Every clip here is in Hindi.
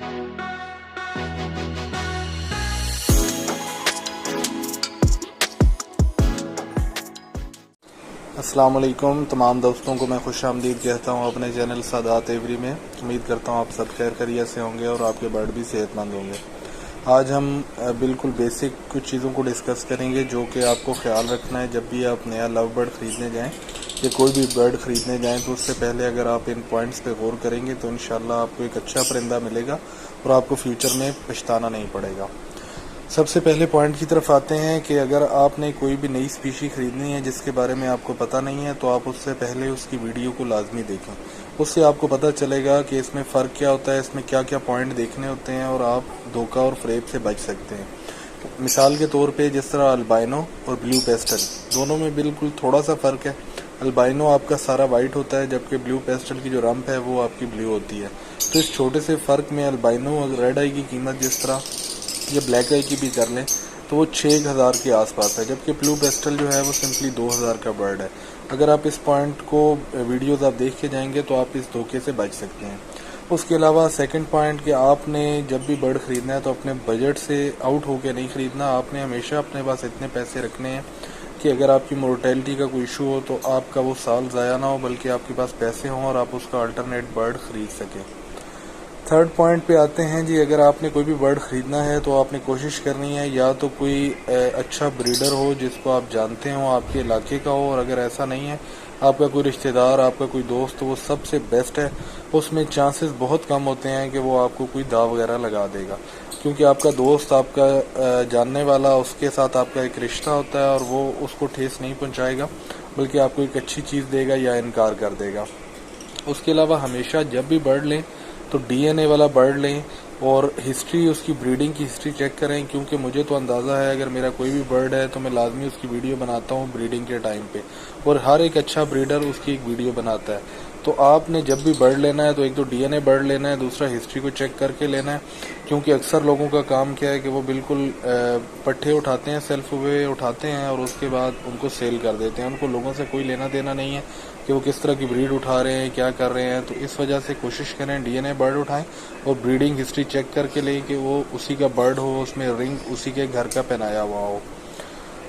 अस्सलाम वालेकुम तमाम दोस्तों को मैं खुश आमदीद कहता हूँ अपने चैनल सादात एवरी में। उम्मीद करता हूँ आप सब खैर खैरियत से होंगे और आपके बर्ड भी सेहतमंद होंगे। आज हम बिल्कुल बेसिक कुछ चीज़ों को डिस्कस करेंगे जो कि आपको ख्याल रखना है जब भी आप नया लव बर्ड ख़रीदने जाएं या कोई भी बर्ड ख़रीदने जाएं तो उससे पहले अगर आप इन पॉइंट्स पे गौर करेंगे तो इंशाल्लाह आपको एक अच्छा परिंदा मिलेगा और आपको फ्यूचर में पछताना नहीं पड़ेगा। सबसे पहले पॉइंट की तरफ आते हैं कि अगर आपने कोई भी नई स्पीशी ख़रीदनी है जिसके बारे में आपको पता नहीं है तो आप उससे पहले उसकी वीडियो को लाजमी देखें। उससे आपको पता चलेगा कि इसमें फ़र्क क्या होता है, इसमें क्या क्या पॉइंट देखने होते हैं और आप धोखा और फ्रेब से बच सकते हैं। मिसाल के तौर पे जिस तरह अल्बाइनो और ब्लू पेस्टल दोनों में बिल्कुल थोड़ा सा फ़र्क है। अल्बाइनो आपका सारा वाइट होता है जबकि ब्लू पेस्टल की जो रंप है वो आपकी ब्लू होती है। तो इस छोटे से फ़र्क में अल्बाइनो और रेड आई की कीमत जिस तरह या ब्लैक आई की भी कर लें तो वो 6,000 के आसपास है, जबकि ब्लू पेस्टल जो है वो सिंपली 2,000 का बर्ड है। अगर आप इस पॉइंट को वीडियोस आप देख के जाएंगे तो आप इस धोखे से बच सकते हैं। उसके अलावा सेकंड पॉइंट कि आपने जब भी बर्ड ख़रीदना है तो अपने बजट से आउट होकर नहीं ख़रीदना। आपने हमेशा अपने पास इतने पैसे रखने हैं कि अगर आपकी मोर्टेलिटी का कोई इशू हो तो आपका वो साल ज़ाया ना हो, बल्कि आपके पास पैसे हों और आप उसका अल्टरनेट बर्ड ख़रीद सकें। थर्ड पॉइंट पे आते हैं जी, अगर आपने कोई भी बर्ड ख़रीदना है तो आपने कोशिश करनी है या तो कोई अच्छा ब्रीडर हो जिसको आप जानते हो, आपके इलाके का हो, और अगर ऐसा नहीं है आपका कोई रिश्तेदार, आपका कोई दोस्त, तो वो सबसे बेस्ट है। उसमें चांसेस बहुत कम होते हैं कि वो आपको कोई दाव वगैरह लगा देगा, क्योंकि आपका दोस्त, आपका जानने वाला, उसके साथ आपका एक रिश्ता होता है और वो उसको ठेस नहीं पहुंचाएगा बल्कि आपको एक अच्छी चीज़ देगा या इनकार कर देगा। उसके अलावा हमेशा जब भी बर्ड लें तो डीएनए वाला बर्ड लें और हिस्ट्री, उसकी ब्रीडिंग की हिस्ट्री चेक करें, क्योंकि मुझे तो अंदाज़ा है अगर मेरा कोई भी बर्ड है तो मैं लाजमी उसकी वीडियो बनाता हूँ ब्रीडिंग के टाइम पे, और हर एक अच्छा ब्रीडर उसकी एक वीडियो बनाता है। तो आपने जब भी बर्ड लेना है तो एक तो डीएनए बर्ड लेना है, दूसरा हिस्ट्री को चेक करके लेना है, क्योंकि अक्सर लोगों का काम क्या है कि वो बिल्कुल पट्टे उठाते हैं, सेल्फ वे उठाते हैं और उसके बाद उनको सेल कर देते हैं। उनको लोगों से कोई लेना देना नहीं है कि वो किस तरह की ब्रीड उठा रहे हैं, क्या कर रहे हैं। तो इस वजह से कोशिश करें डीएनए बर्ड उठाएं और ब्रीडिंग हिस्ट्री चेक करके लें कि वो उसी का बर्ड हो, उसमें रिंग उसी के घर का पहनाया हुआ हो।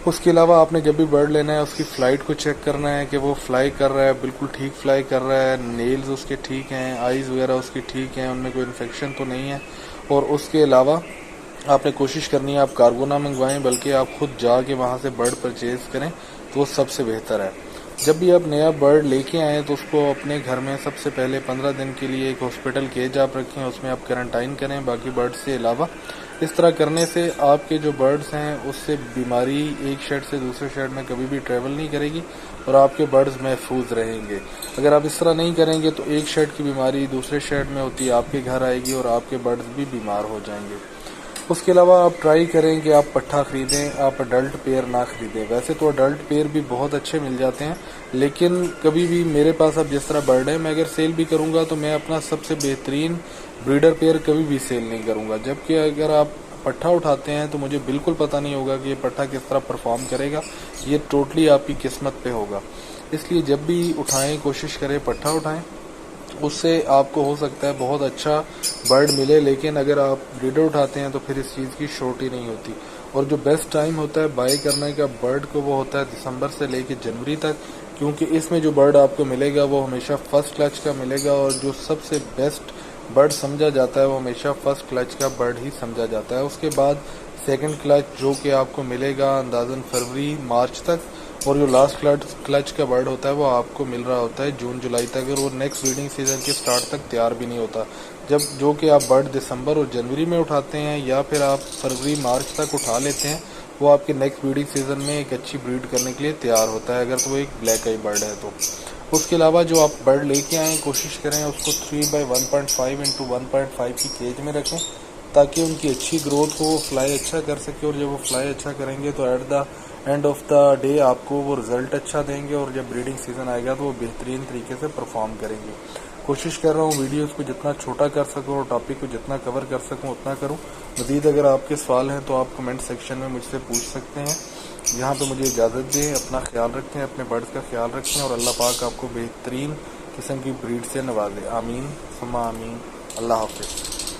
उसके अलावा आपने जब भी बर्ड लेना है उसकी फ़्लाइट को चेक करना है कि वो फ्लाई कर रहा है, बिल्कुल ठीक फ्लाई कर रहा है, नेल्स उसके ठीक हैं, आइज़ वगैरह उसकी ठीक हैं, उनमें कोई इन्फेक्शन तो नहीं है। और उसके अलावा आपने कोशिश करनी है आप कार्गो ना मंगवाएं बल्कि आप खुद जाके वहाँ से बर्ड परचेज़ करें तो वो सबसे बेहतर है। जब भी आप नया बर्ड लेके आएँ तो उसको अपने घर में सबसे पहले 15 दिन के लिए एक हॉस्पिटल केज आप रखें, उसमें आप क्वारंटाइन करें बाकी बर्ड से अलावा। इस तरह करने से आपके जो बर्ड्स हैं उससे बीमारी एक शेड से दूसरे शेड में कभी भी ट्रेवल नहीं करेगी और आपके बर्ड्स महफूज रहेंगे। अगर आप इस तरह नहीं करेंगे तो एक शेड की बीमारी दूसरे शेड में होती है आपके घर आएगी और आपके बर्ड्स भी बीमार हो जाएंगे। उसके अलावा आप ट्राई करें कि आप पट्ठा ख़रीदें, आप अडल्ट पेयर ना ख़रीदें। वैसे तो अडल्ट पेयर भी बहुत अच्छे मिल जाते हैं, लेकिन कभी भी मेरे पास अब जिस तरह बर्ड है, मैं अगर सेल भी करूंगा तो मैं अपना सबसे बेहतरीन ब्रीडर पेयर कभी भी सेल नहीं करूंगा। जबकि अगर आप पट्ठा उठाते हैं तो मुझे बिल्कुल पता नहीं होगा कि ये पट्ठा किस तरह परफॉर्म करेगा, ये टोटली आपकी किस्मत पे होगा। इसलिए जब भी उठाएं कोशिश करें पट्ठा उठाएं, उससे आपको हो सकता है बहुत अच्छा बर्ड मिले। लेकिन अगर आप ब्रीडर उठाते हैं तो फिर इस चीज़ की श्योरिटी नहीं होती। और जो बेस्ट टाइम होता है बाई करने का बर्ड को वो होता है दिसंबर से लेकर जनवरी तक, क्योंकि इसमें जो बर्ड आपको मिलेगा वो हमेशा फर्स्ट क्लच का मिलेगा और जो सबसे बेस्ट बर्ड समझा जाता है वो हमेशा फर्स्ट क्लच का बर्ड ही समझा जाता है। उसके बाद सेकंड क्लच जो कि आपको मिलेगा अंदाज़न फरवरी मार्च तक, और जो लास्ट क्लच का बर्ड होता है वो आपको मिल रहा होता है जून जुलाई तक, और वो नेक्स्ट ब्रीडिंग सीजन के स्टार्ट तक तैयार भी नहीं होता। जब जो कि आप बर्ड दिसंबर और जनवरी में उठाते हैं या फिर आप फरवरी मार्च तक उठा लेते हैं, वो आपके नेक्स्ट ब्रीडिंग सीजन में एक अच्छी ब्रीड करने के लिए तैयार होता है, अगर तो वो एक ब्लैक आई बर्ड है तो। उसके अलावा जो आप बर्ड लेके आएँ कोशिश करें उसको 3/1.5 इंटू 1.5 की केज में रखें ताकि उनकी अच्छी ग्रोथ हो, फ्लाई अच्छा कर सके। और जब वो फ्लाई अच्छा करेंगे तो at the end of the day आपको वो रिजल्ट अच्छा देंगे और जब ब्रीडिंग सीजन आएगा तो वो बेहतरीन तरीके से परफॉर्म करेंगे। कोशिश कर रहा हूँ वीडियोस को जितना छोटा कर सकूँ और टॉपिक को जितना कवर कर सकूँ उतना करूँ। मज़ीद अगर आपके सवाल हैं तो आप कमेंट सेक्शन में मुझसे पूछ सकते हैं। यहाँ पे मुझे इजाज़त दें, अपना ख्याल रखें, अपने बर्ड्स का ख्याल रखें और अल्लाह पाक आपको बेहतरीन किस्म की ब्रीड से नवाजे। आमीन सुम्मा आमीन। अल्लाह हाफ़िज़।